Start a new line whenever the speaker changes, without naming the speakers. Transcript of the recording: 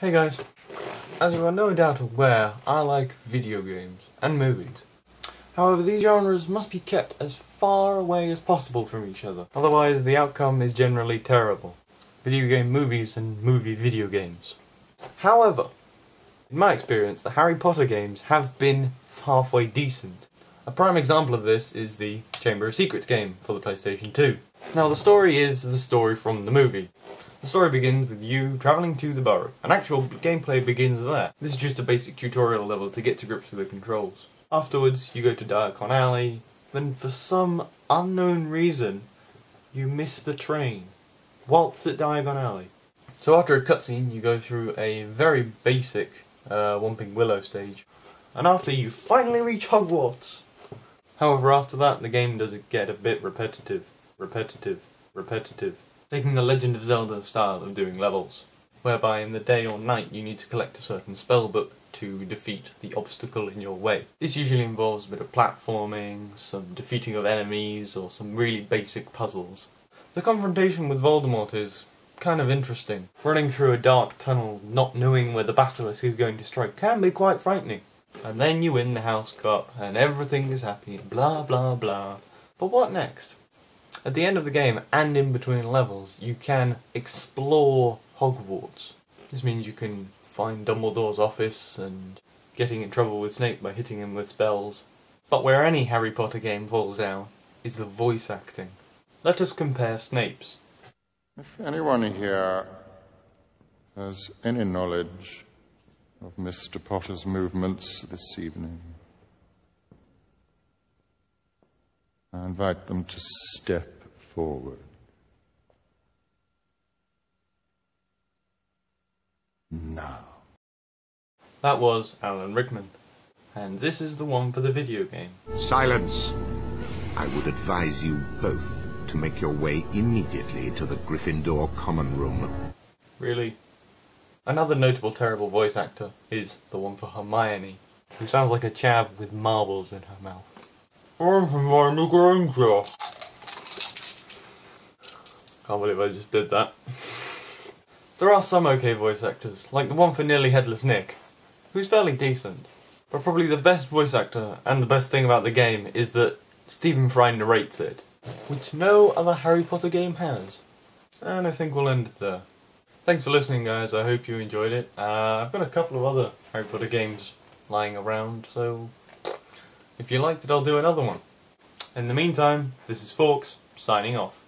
Hey guys, as you are no doubt aware, I like video games and movies. However, these genres must be kept as far away as possible from each other, otherwise the outcome is generally terrible. Video game movies and movie video games. However, in my experience, the Harry Potter games have been halfway decent. A prime example of this is the Chamber of Secrets game for the PlayStation 2. Now the story is the story from the movie. The story begins with you travelling to the burrow, and actual gameplay begins there. This is just a basic tutorial level to get to grips with the controls. Afterwards, you go to Diagon Alley, then for some unknown reason, you miss the train, whilst at Diagon Alley. So after a cutscene, you go through a very basic Whomping Willow stage, and after you finally reach Hogwarts. However, after that, the game does get a bit repetitive, taking the Legend of Zelda style of doing levels, whereby in the day or night you need to collect a certain spell book to defeat the obstacle in your way. This usually involves a bit of platforming, some defeating of enemies, or some really basic puzzles. The confrontation with Voldemort is kind of interesting. Running through a dark tunnel, not knowing where the basilisk is going to strike, can be quite frightening. And then you win the House Cup, and everything is happy, and blah blah blah. But what next? At the end of the game, and in between levels, you can explore Hogwarts. This means you can find Dumbledore's office, and getting in trouble with Snape by hitting him with spells. But where any Harry Potter game falls down, is the voice acting. Let us compare Snape's.
If anyone here has any knowledge of Mr. Potter's movements this evening, I invite them to step forward. Now.
That was Alan Rickman, and this is the one for the video game.
Silence! I would advise you both to make your way immediately to the Gryffindor common room.
Really? Another notable terrible voice actor is the one for Hermione, who sounds like a chav with marbles in her mouth. I'm Hermione Granger. Can't believe I just did that. There are some okay voice actors, like the one for Nearly Headless Nick, who's fairly decent. But probably the best voice actor, and the best thing about the game, is that Stephen Fry narrates it, which no other Harry Potter game has. And I think we'll end it there. Thanks for listening, guys. I hope you enjoyed it. I've got a couple of other Harry Potter games lying around, so if you liked it, I'll do another one. In the meantime, this is Fawkes, signing off.